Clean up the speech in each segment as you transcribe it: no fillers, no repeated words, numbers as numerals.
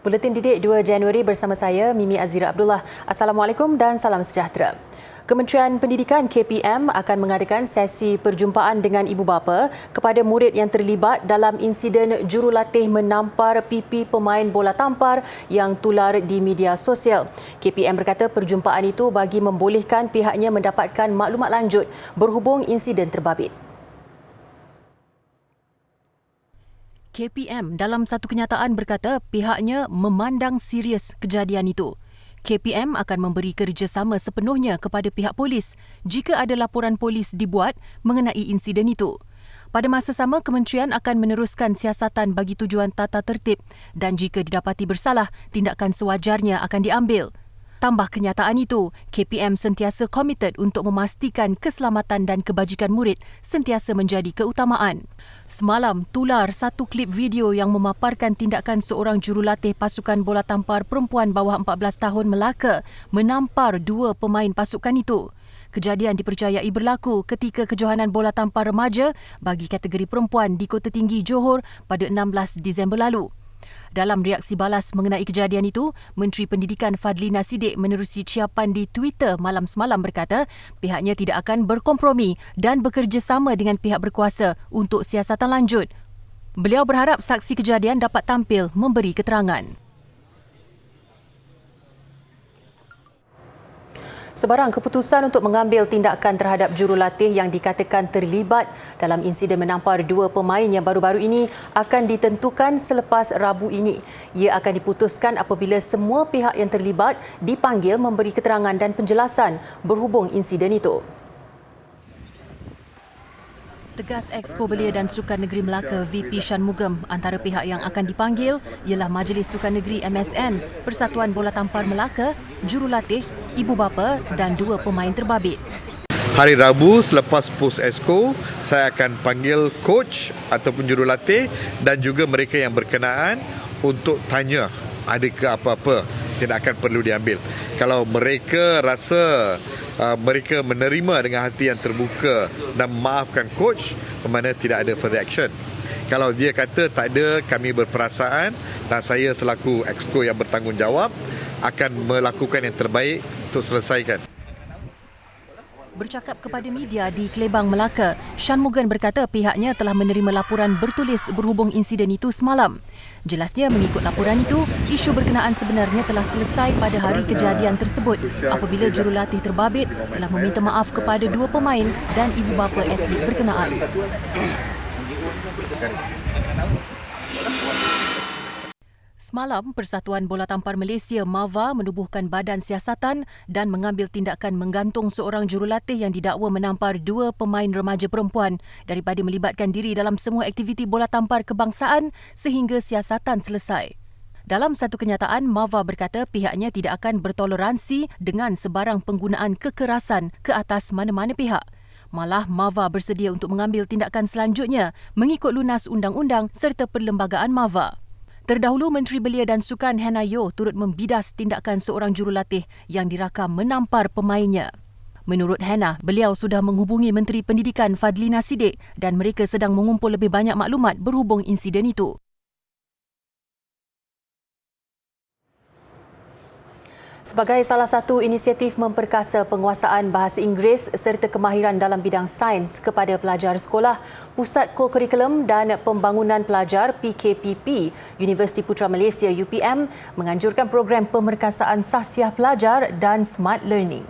Buletin Didik 2 Januari bersama saya, Mimi Azira Abdullah. Assalamualaikum dan salam sejahtera. Kementerian Pendidikan KPM akan mengadakan sesi perjumpaan dengan ibu bapa kepada murid yang terlibat dalam insiden jurulatih menampar pipi pemain bola tampar yang tular di media sosial. KPM berkata perjumpaan itu bagi membolehkan pihaknya mendapatkan maklumat lanjut berhubung insiden terbabit. KPM dalam satu kenyataan berkata pihaknya memandang serius kejadian itu. KPM akan memberi kerjasama sepenuhnya kepada pihak polis jika ada laporan polis dibuat mengenai insiden itu. Pada masa sama, kementerian akan meneruskan siasatan bagi tujuan tata tertib dan jika didapati bersalah, tindakan sewajarnya akan diambil. Tambah kenyataan itu, KPM sentiasa komited untuk memastikan keselamatan dan kebajikan murid sentiasa menjadi keutamaan. Semalam, tular satu klip video yang memaparkan tindakan seorang jurulatih pasukan bola tampar perempuan bawah 14 tahun Melaka menampar dua pemain pasukan itu. Kejadian dipercayai berlaku ketika kejohanan bola tampar remaja bagi kategori perempuan di Kota Tinggi Johor pada 16 Disember lalu. Dalam reaksi balas mengenai kejadian itu, Menteri Pendidikan Fadlina Siddiq menerusi ciapan di Twitter malam semalam berkata pihaknya tidak akan berkompromi dan bekerjasama dengan pihak berkuasa untuk siasatan lanjut. Beliau berharap saksi kejadian dapat tampil memberi keterangan. Sebarang keputusan untuk mengambil tindakan terhadap jurulatih yang dikatakan terlibat dalam insiden menampar dua pemain yang baru-baru ini akan ditentukan selepas Rabu ini. Ia akan diputuskan apabila semua pihak yang terlibat dipanggil memberi keterangan dan penjelasan berhubung insiden itu. Tegas Exco Belia dan Sukan Negeri Melaka VP Shanmugam, antara pihak yang akan dipanggil ialah Majlis Sukan Negeri MSN, Persatuan Bola Tampar Melaka, jurulatih, ibu bapa dan dua pemain terbabit. Hari Rabu selepas post Exco, saya akan panggil coach ataupun jurulatih dan juga mereka yang berkenaan untuk tanya adakah apa-apa tindakan perlu diambil. Kalau mereka rasa mereka menerima dengan hati yang terbuka dan memaafkan coach, bermakna tidak ada further action. Kalau dia kata tak ada, kami berperasaan dan saya selaku Exco yang bertanggungjawab akan melakukan yang terbaik untuk selesaikan. Bercakap kepada media di Kelebang, Melaka, Shanmugam berkata pihaknya telah menerima laporan bertulis berhubung insiden itu semalam. Jelasnya mengikut laporan itu, isu berkenaan sebenarnya telah selesai pada hari kejadian tersebut apabila jurulatih terbabit telah meminta maaf kepada dua pemain dan ibu bapa atlet berkenaan. Semalam, Persatuan Bola Tampar Malaysia MAVA menubuhkan badan siasatan dan mengambil tindakan menggantung seorang jurulatih yang didakwa menampar dua pemain remaja perempuan daripada melibatkan diri dalam semua aktiviti bola tampar kebangsaan sehingga siasatan selesai. Dalam satu kenyataan, MAVA berkata pihaknya tidak akan bertoleransi dengan sebarang penggunaan kekerasan ke atas mana-mana pihak. Malah, MAVA bersedia untuk mengambil tindakan selanjutnya mengikut lunas undang-undang serta perlembagaan MAVA. Terdahulu, Menteri Belia dan Sukan Hannah Yeoh turut membidas tindakan seorang jurulatih yang dirakam menampar pemainnya. Menurut Hannah, beliau sudah menghubungi Menteri Pendidikan Fadlina Siddiq dan mereka sedang mengumpul lebih banyak maklumat berhubung insiden itu. Sebagai salah satu inisiatif memperkasa penguasaan bahasa Inggeris serta kemahiran dalam bidang sains kepada pelajar sekolah, Pusat Kokurikulum dan Pembangunan Pelajar PKPP Universiti Putra Malaysia UPM menganjurkan program pemerkasaan sahsiah pelajar dan smart learning.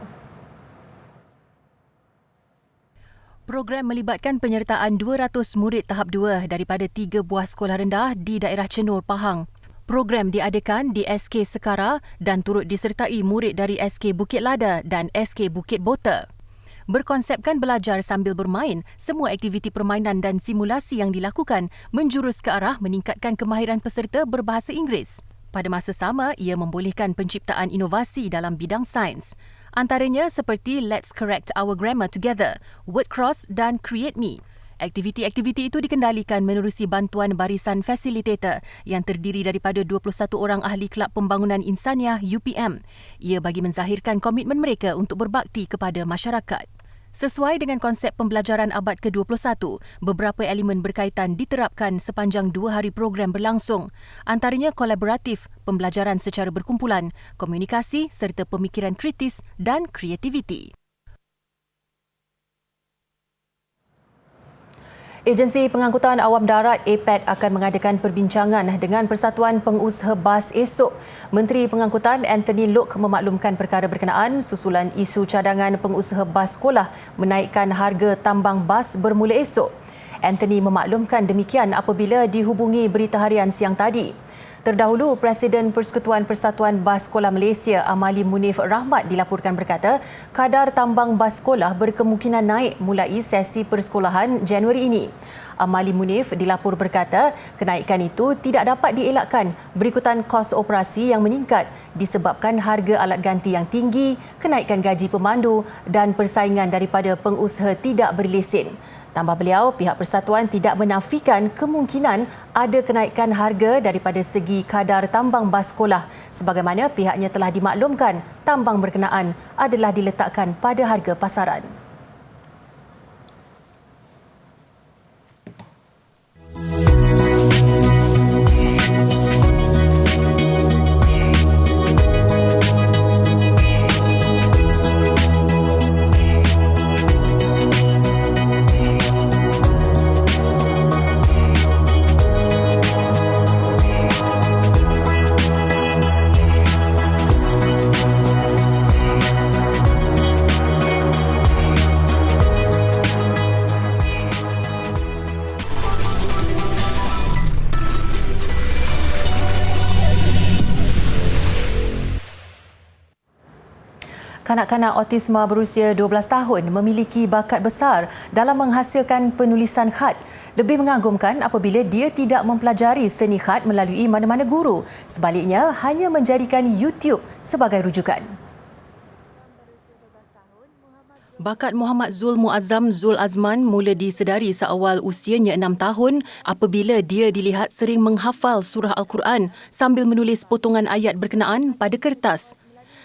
Program melibatkan penyertaan 200 murid tahap 2 daripada 3 buah sekolah rendah di daerah Cenur, Pahang. Program diadakan di SK Sekara dan turut disertai murid dari SK Bukit Lada dan SK Bukit Bota. Berkonsepkan belajar sambil bermain, semua aktiviti permainan dan simulasi yang dilakukan menjurus ke arah meningkatkan kemahiran peserta berbahasa Inggeris. Pada masa sama, ia membolehkan penciptaan inovasi dalam bidang sains. Antaranya seperti Let's Correct Our Grammar Together, Word Cross dan Create Me. Aktiviti-aktiviti itu dikendalikan menerusi bantuan barisan fasilitator yang terdiri daripada 21 orang ahli Kelab Pembangunan Insaniah UPM. Ia bagi menzahirkan komitmen mereka untuk berbakti kepada masyarakat. Sesuai dengan konsep pembelajaran abad ke-21, beberapa elemen berkaitan diterapkan sepanjang 2 hari program berlangsung. Antaranya kolaboratif, pembelajaran secara berkumpulan, komunikasi serta pemikiran kritis dan kreativiti. Agensi Pengangkutan Awam Darat APAD akan mengadakan perbincangan dengan Persatuan Pengusaha Bas esok. Menteri Pengangkutan Anthony Loke memaklumkan perkara berkenaan susulan isu cadangan pengusaha bas sekolah menaikkan harga tambang bas bermula esok. Anthony memaklumkan demikian apabila dihubungi Berita Harian siang tadi. Terdahulu, Presiden Persekutuan Persatuan Bas Sekolah Malaysia Amali Munif Rahmat dilaporkan berkata kadar tambang bas sekolah berkemungkinan naik mulai sesi persekolahan Januari ini. Amali Munif dilapor berkata kenaikan itu tidak dapat dielakkan berikutan kos operasi yang meningkat disebabkan harga alat ganti yang tinggi, kenaikan gaji pemandu dan persaingan daripada pengusaha tidak berlesen. Tambah beliau, pihak persatuan tidak menafikan kemungkinan ada kenaikan harga daripada segi kadar tambang bas sekolah sebagaimana pihaknya telah dimaklumkan tambang berkenaan adalah diletakkan pada harga pasaran. Kanak-kanak autisma berusia 12 tahun memiliki bakat besar dalam menghasilkan penulisan khat. Lebih mengagumkan apabila dia tidak mempelajari seni khat melalui mana-mana guru. Sebaliknya, hanya menjadikan YouTube sebagai rujukan. Bakat Muhammad Zul Muazzam Zul Azman mula disedari seawal usianya 6 tahun apabila dia dilihat sering menghafal surah Al-Quran sambil menulis potongan ayat berkenaan pada kertas.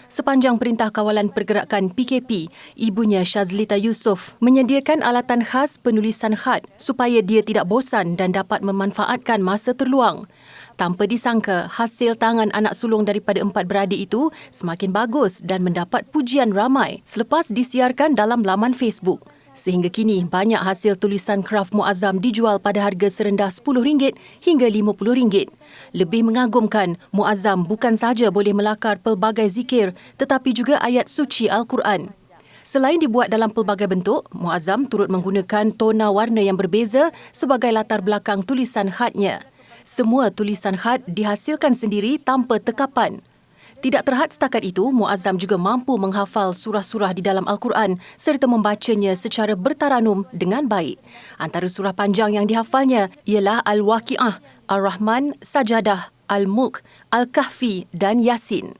Sepanjang Perintah Kawalan Pergerakan PKP, ibunya Shazlita Yusof menyediakan alatan khas penulisan khat supaya dia tidak bosan dan dapat memanfaatkan masa terluang. Tanpa disangka, hasil tangan anak sulung daripada 4 beradik itu semakin bagus dan mendapat pujian ramai selepas disiarkan dalam laman Facebook. Sehingga kini, banyak hasil tulisan kraf Muazzam dijual pada harga serendah RM10 hingga RM50. Lebih mengagumkan, Muazzam bukan sahaja boleh melakar pelbagai zikir tetapi juga ayat suci Al-Quran. Selain dibuat dalam pelbagai bentuk, Muazzam turut menggunakan tona warna yang berbeza sebagai latar belakang tulisan khatnya. Semua tulisan khat dihasilkan sendiri tanpa tekapan. Tidak terhad setakat itu, Muazzam juga mampu menghafal surah-surah di dalam Al-Quran serta membacanya secara bertaranum dengan baik. Antara surah panjang yang dihafalnya ialah Al-Waqi'ah, Ar-Rahman, Sajadah, Al-Mulk, Al-Kahfi dan Yasin.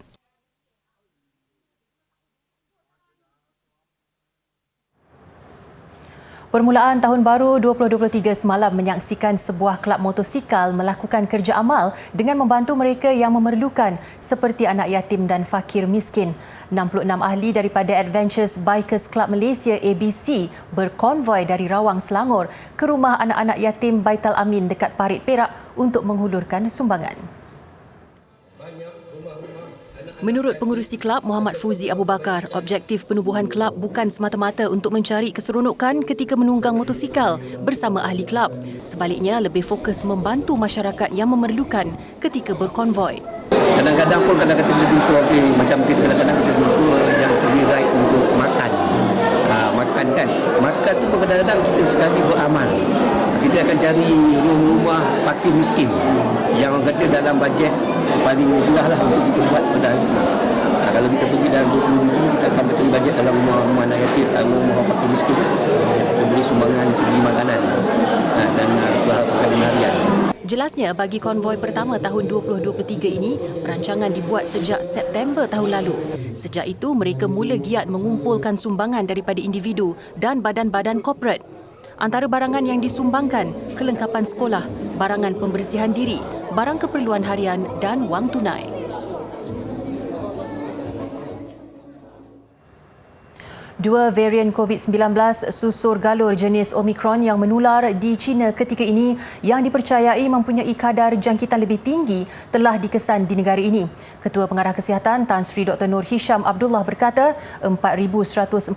Permulaan tahun baru 2023 semalam menyaksikan sebuah kelab motosikal melakukan kerja amal dengan membantu mereka yang memerlukan seperti anak yatim dan fakir miskin. 66 ahli daripada Adventures Bikers Club Malaysia ABC berkonvoi dari Rawang, Selangor ke rumah anak-anak yatim Baitul Amin dekat Parit, Perak untuk menghulurkan sumbangan. Menurut pengurusi kelab Muhammad Fuzi Abu Bakar, objektif penubuhan kelab bukan semata-mata untuk mencari keseronokan ketika menunggang motosikal bersama ahli kelab. Sebaliknya, lebih fokus membantu masyarakat yang memerlukan ketika berkonvoi. Kadang-kadang pun kita jumpa macam kita kadang-kadang kita jumpa yang pergi ride untuk makan. Makan kan. Makan tu pun kadang-kadang kita sekali beramal. Kita akan cari rumah fakir miskin yang orang kata dalam bajet paling murah lah untuk kita buat pada hari. Kalau kita pergi dalam 20 biji, kita akan beri bajet dalam rumah anak yatim, rumah fakir miskin. Kita beri sumbangan segi makanan dan perkhidmatan harian. Jelasnya, bagi konvoi pertama tahun 2023 ini, perancangan dibuat sejak September tahun lalu. Sejak itu, mereka mula giat mengumpulkan sumbangan daripada individu dan badan-badan korporat. Antara barangan yang disumbangkan, kelengkapan sekolah, barangan pembersihan diri, barang keperluan harian dan wang tunai. Dua varian COVID-19 susur galur jenis Omicron yang menular di China ketika ini yang dipercayai mempunyai kadar jangkitan lebih tinggi telah dikesan di negara ini. Ketua Pengarah Kesihatan Tan Sri Dr. Nur Hisham Abdullah berkata 4,148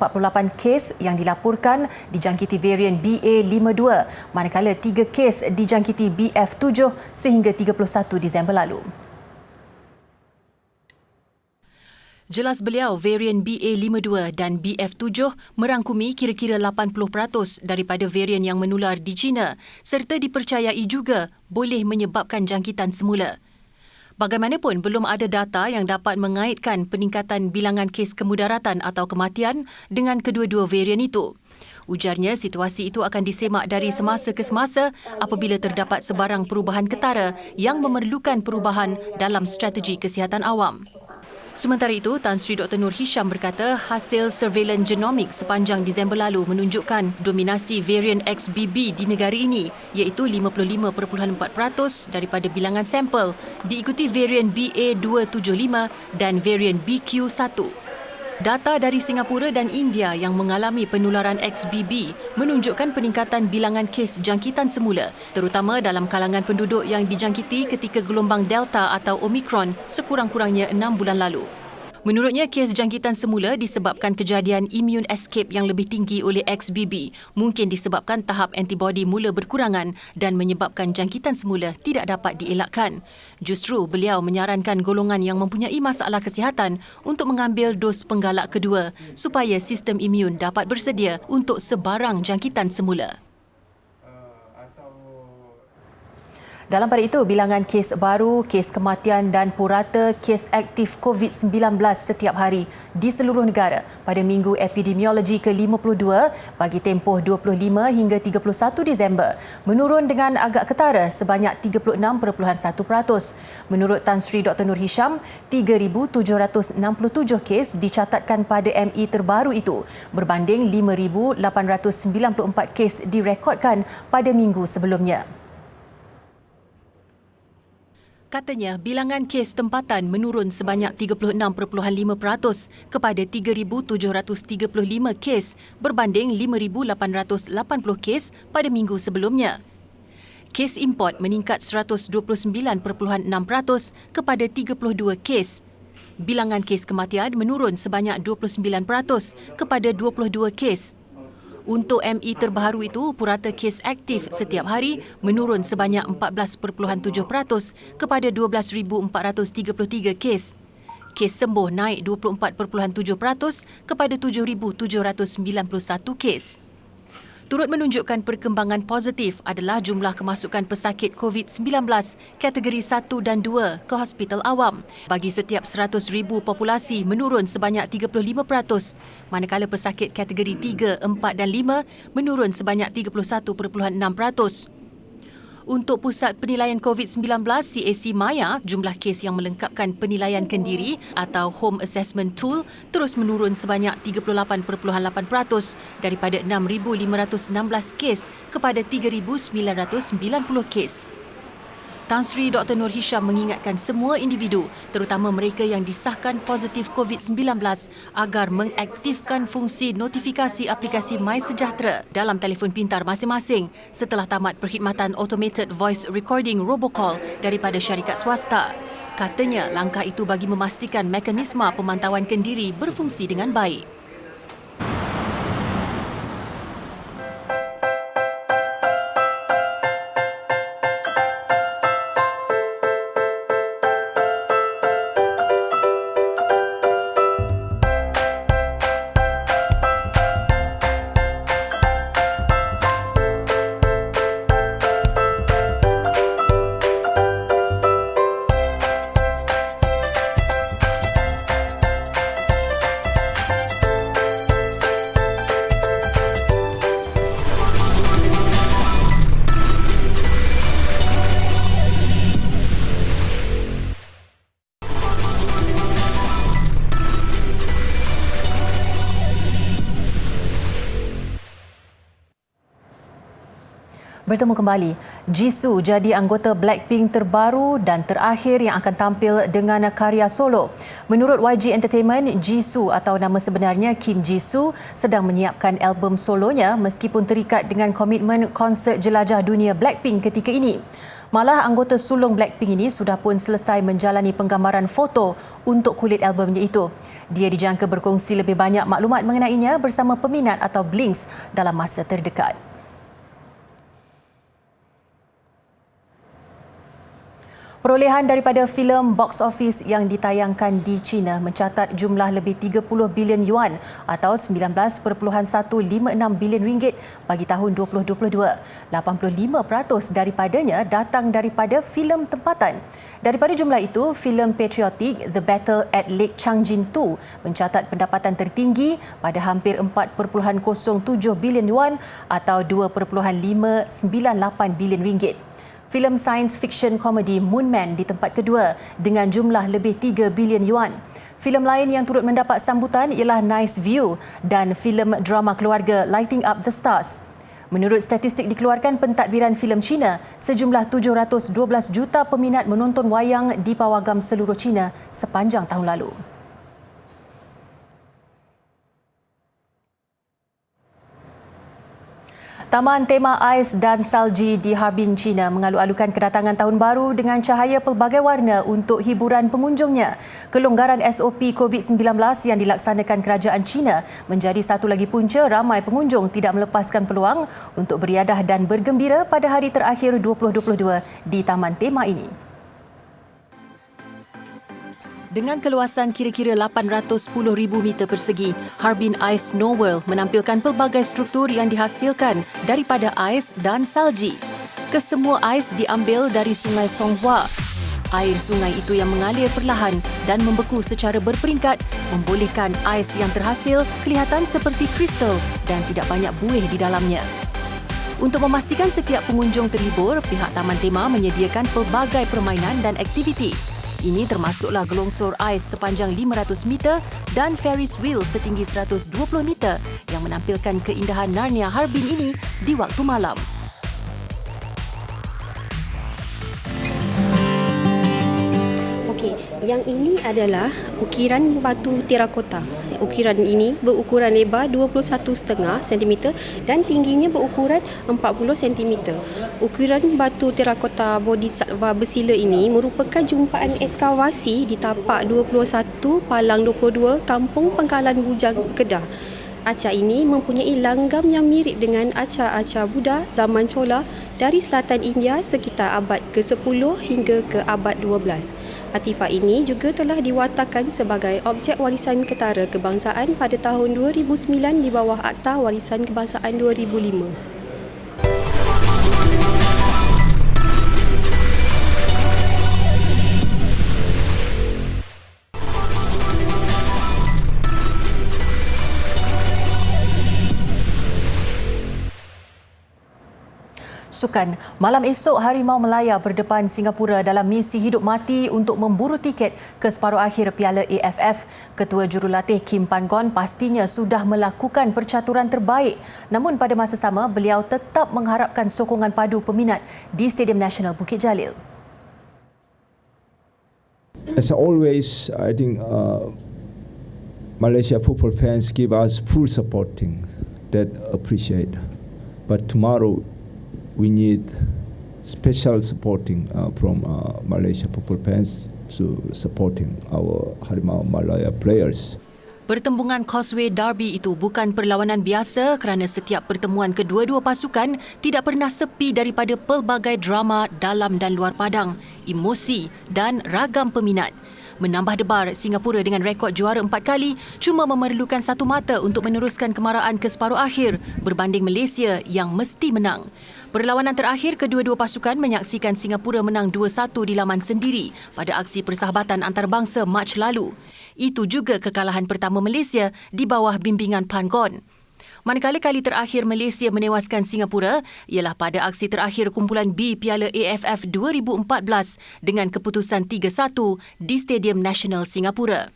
kes yang dilaporkan dijangkiti varian BA52 manakala 3 kes dijangkiti BF7 sehingga 31 Disember lalu. Jelas beliau, varian BA52 dan BF7 merangkumi kira-kira 80% daripada varian yang menular di China serta dipercayai juga boleh menyebabkan jangkitan semula. Bagaimanapun, belum ada data yang dapat mengaitkan peningkatan bilangan kes kemudaratan atau kematian dengan kedua-dua varian itu. Ujarnya, situasi itu akan disemak dari semasa ke semasa apabila terdapat sebarang perubahan ketara yang memerlukan perubahan dalam strategi kesihatan awam. Sementara itu, Tan Sri Dr. Nur Hisham berkata hasil surveillance genomik sepanjang Disember lalu menunjukkan dominasi varian XBB di negara ini iaitu 55.4% daripada bilangan sampel diikuti varian BA275 dan varian BQ1. Data dari Singapura dan India yang mengalami penularan XBB menunjukkan peningkatan bilangan kes jangkitan semula terutama dalam kalangan penduduk yang dijangkiti ketika gelombang Delta atau Omicron sekurang-kurangnya 6 bulan lalu. Menurutnya, kes jangkitan semula disebabkan kejadian immune escape yang lebih tinggi oleh XBB, mungkin disebabkan tahap antibodi mula berkurangan dan menyebabkan jangkitan semula tidak dapat dielakkan. Justru, beliau menyarankan golongan yang mempunyai masalah kesihatan untuk mengambil dos penggalak kedua supaya sistem imun dapat bersedia untuk sebarang jangkitan semula. Dalam pada itu, bilangan kes baru, kes kematian dan purata kes aktif COVID-19 setiap hari di seluruh negara pada Minggu Epidemiologi ke-52 bagi tempoh 25 hingga 31 Disember menurun dengan agak ketara sebanyak 36.1%. Menurut Tan Sri Dr. Nur Hisham, 3,767 kes dicatatkan pada ME terbaru itu berbanding 5,894 kes direkodkan pada minggu sebelumnya. Katanya, bilangan kes tempatan menurun sebanyak 36.5% kepada 3,735 kes berbanding 5,880 kes pada minggu sebelumnya. Kes import meningkat 129.6% kepada 32 kes. Bilangan kes kematian menurun sebanyak 29% kepada 22 kes. Untuk ME terbaru itu, purata kes aktif setiap hari menurun sebanyak 14.7% kepada 12,433 kes. Kes sembuh naik 24.7% kepada 7,791 kes. Turut menunjukkan perkembangan positif adalah jumlah kemasukan pesakit COVID-19 kategori 1 dan 2 ke hospital awam. Bagi setiap 100,000 populasi menurun sebanyak 35%, manakala pesakit kategori 3, 4 dan 5 menurun sebanyak 31.6%. Untuk Pusat Penilaian COVID-19 CAC Maya, jumlah kes yang melengkapkan penilaian kendiri atau Home Assessment Tool terus menurun sebanyak 38.8% daripada 6,516 kes kepada 3,990 kes. Tan Sri Dr. Nur Hisham mengingatkan semua individu, terutama mereka yang disahkan positif COVID-19 agar mengaktifkan fungsi notifikasi aplikasi MySejahtera dalam telefon pintar masing-masing setelah tamat perkhidmatan Automated Voice Recording Robocall daripada syarikat swasta. Katanya, langkah itu bagi memastikan mekanisme pemantauan kendiri berfungsi dengan baik. Bertemu kembali. Jisoo jadi anggota Blackpink terbaru dan terakhir yang akan tampil dengan karya solo. Menurut YG Entertainment, Jisoo atau nama sebenarnya Kim Jisoo sedang menyiapkan album solonya meskipun terikat dengan komitmen konsert jelajah dunia Blackpink ketika ini. Malah anggota sulung Blackpink ini sudah pun selesai menjalani penggambaran foto untuk kulit albumnya itu. Dia dijangka berkongsi lebih banyak maklumat mengenainya bersama peminat atau Blinks dalam masa terdekat. Perolehan daripada filem box office yang ditayangkan di China mencatat jumlah lebih 30 bilion yuan atau 19.156 bilion ringgit bagi tahun 2022. 85% daripadanya datang daripada filem tempatan. Daripada jumlah itu, filem patriotik The Battle at Lake Changjin 2 mencatat pendapatan tertinggi pada hampir 4.07 bilion yuan atau 2.598 bilion ringgit. Filem science fiction komedi Moon Man di tempat kedua dengan jumlah lebih 3 bilion yuan. Filem lain yang turut mendapat sambutan ialah Nice View dan filem drama keluarga Lighting Up the Stars. Menurut statistik dikeluarkan pentadbiran filem Cina, sejumlah 712 juta peminat menonton wayang di pawagam seluruh China sepanjang tahun lalu. Taman Tema Ais dan Salji di Harbin, China mengalu-alukan kedatangan tahun baru dengan cahaya pelbagai warna untuk hiburan pengunjungnya. Kelonggaran SOP COVID-19 yang dilaksanakan kerajaan China menjadi satu lagi punca ramai pengunjung tidak melepaskan peluang untuk beriadah dan bergembira pada hari terakhir 2022 di Taman Tema ini. Dengan keluasan kira-kira 810,000 meter persegi, Harbin Ice Snow World menampilkan pelbagai struktur yang dihasilkan daripada ais dan salji. Kesemua ais diambil dari Sungai Songhua. Air sungai itu yang mengalir perlahan dan membeku secara berperingkat membolehkan ais yang terhasil kelihatan seperti kristal dan tidak banyak buih di dalamnya. Untuk memastikan setiap pengunjung terhibur, pihak Taman Tema menyediakan pelbagai permainan dan aktiviti. Ini termasuklah gelongsor ais sepanjang 500 meter dan Ferris wheel setinggi 120 meter yang menampilkan keindahan Narnia Harbin ini di waktu malam. Okey, yang ini adalah ukiran batu terakota. Ukiran ini berukuran lebar 21.5 cm dan tingginya berukuran 40 cm. Ukiran batu terakota bodhisattva bersila ini merupakan jumpaan ekskavasi di tapak 21 Palang 22 Kampung Pangkalan Bujang, Kedah. Arca ini mempunyai langgam yang mirip dengan arca-arca Buddha zaman Chola dari selatan India sekitar abad ke-10 hingga ke abad 12. Artifak ini juga telah diwatakan sebagai objek warisan ketara kebangsaan pada tahun 2009 di bawah Akta Warisan Kebangsaan 2005. Sukan. Malam esok, Harimau Melaya berdepan Singapura dalam misi hidup mati untuk memburu tiket ke separuh akhir Piala AFF. Ketua Jurulatih Kim Pan Gon pastinya sudah melakukan percaturan terbaik. Namun pada masa sama, beliau tetap mengharapkan sokongan padu peminat di Stadium Nasional Bukit Jalil. As always, I think Malaysia football fans give us full supporting. That appreciate. But tomorrow, we need special supporting from Malaysia football fans to supporting our Harimau Malaya players. Pertembungan Causeway Derby itu bukan perlawanan biasa kerana setiap pertemuan kedua-dua pasukan tidak pernah sepi daripada pelbagai drama dalam dan luar padang, emosi dan ragam peminat. Menambah debar, Singapura dengan rekod juara 4 kali cuma memerlukan satu mata untuk meneruskan kemarahan ke separuh akhir berbanding Malaysia yang mesti menang. Perlawanan terakhir kedua-dua pasukan menyaksikan Singapura menang 2-1 di laman sendiri pada aksi persahabatan antarabangsa Mac lalu. Itu juga kekalahan pertama Malaysia di bawah bimbingan Pan Gon. Manakala kali terakhir Malaysia menewaskan Singapura ialah pada aksi terakhir kumpulan B Piala AFF 2014 dengan keputusan 3-1 di Stadium Nasional Singapura.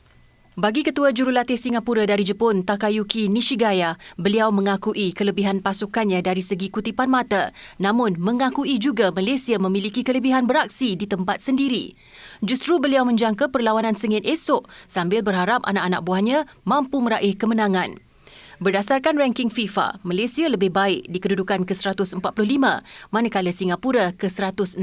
Bagi Ketua Jurulatih Singapura dari Jepun, Takayuki Nishigaya, beliau mengakui kelebihan pasukannya dari segi kutipan mata, namun mengakui juga Malaysia memiliki kelebihan beraksi di tempat sendiri. Justru beliau menjangka perlawanan sengit esok sambil berharap anak-anak buahnya mampu meraih kemenangan. Berdasarkan ranking FIFA, Malaysia lebih baik di kedudukan ke-145 manakala Singapura ke-160.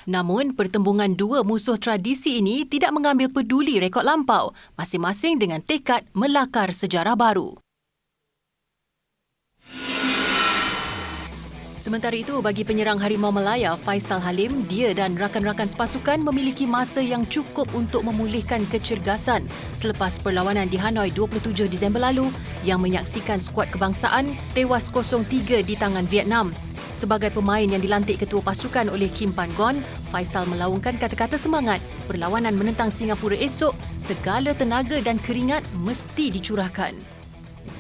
Namun, pertembungan dua musuh tradisi ini tidak mengambil peduli rekod lampau, masing-masing dengan tekad melakar sejarah baru. Sementara itu, bagi penyerang Harimau Malaya, Faisal Halim, dia dan rakan-rakan sepasukan memiliki masa yang cukup untuk memulihkan kecergasan selepas perlawanan di Hanoi 27 Disember lalu yang menyaksikan skuad kebangsaan tewas 0-3 di tangan Vietnam. Sebagai pemain yang dilantik ketua pasukan oleh Kim Pan Gon, Faisal melaungkan kata-kata semangat. Perlawanan menentang Singapura esok, segala tenaga dan keringat mesti dicurahkan.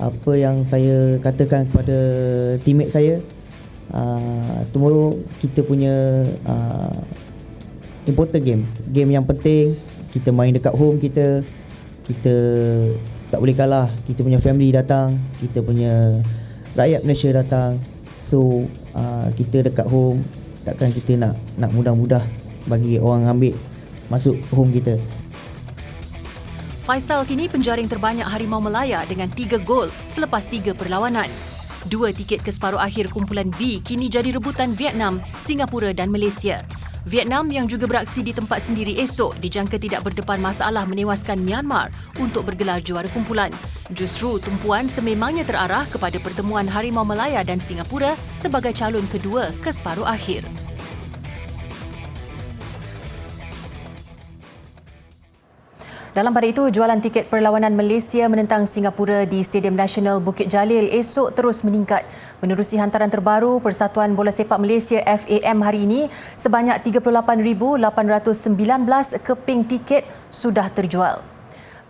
Apa yang saya katakan kepada teammate saya, tomorrow kita punya important game yang penting. Kita main dekat home kita tak boleh kalah. Kita punya family datang, kita punya rakyat Malaysia datang. So kita dekat home, takkan kita nak mudah-mudah bagi orang ambil masuk home kita. Faisal kini penjaring terbanyak Harimau Malaya dengan 3 gol selepas 3 perlawanan. 2 tiket ke separuh akhir kumpulan B kini jadi rebutan Vietnam, Singapura dan Malaysia. Vietnam yang juga beraksi di tempat sendiri esok dijangka tidak berdepan masalah menewaskan Myanmar untuk bergelar juara kumpulan. Justru tumpuan sememangnya terarah kepada pertemuan Harimau Malaya dan Singapura sebagai calon kedua ke separuh akhir. Dalam pada itu, jualan tiket perlawanan Malaysia menentang Singapura di Stadium Nasional Bukit Jalil esok terus meningkat. Menerusi hantaran terbaru Persatuan Bola Sepak Malaysia FAM hari ini, sebanyak 38,819 keping tiket sudah terjual.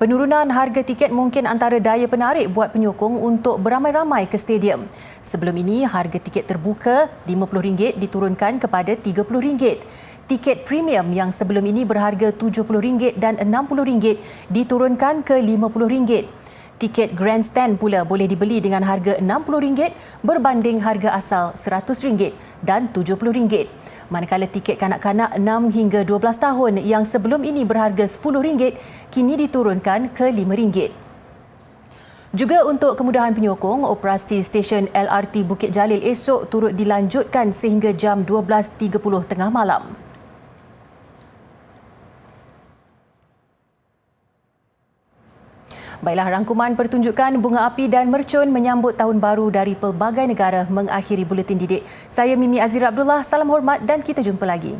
Penurunan harga tiket mungkin antara daya penarik buat penyokong untuk beramai-ramai ke stadium. Sebelum ini, harga tiket terbuka RM50 diturunkan kepada RM30. Tiket premium yang sebelum ini berharga RM70 dan RM60 diturunkan ke RM50. Tiket grandstand pula boleh dibeli dengan harga RM60 berbanding harga asal RM100 dan RM70. Manakala tiket kanak-kanak 6 hingga 12 tahun yang sebelum ini berharga RM10 kini diturunkan ke RM5. Juga untuk kemudahan penyokong, operasi stesen LRT Bukit Jalil esok turut dilanjutkan sehingga jam 12.30 tengah malam. Baiklah, rangkuman pertunjukan bunga api dan mercun menyambut tahun baru dari pelbagai negara mengakhiri buletin didik. Saya Mimi Azira Abdullah, salam hormat dan kita jumpa lagi.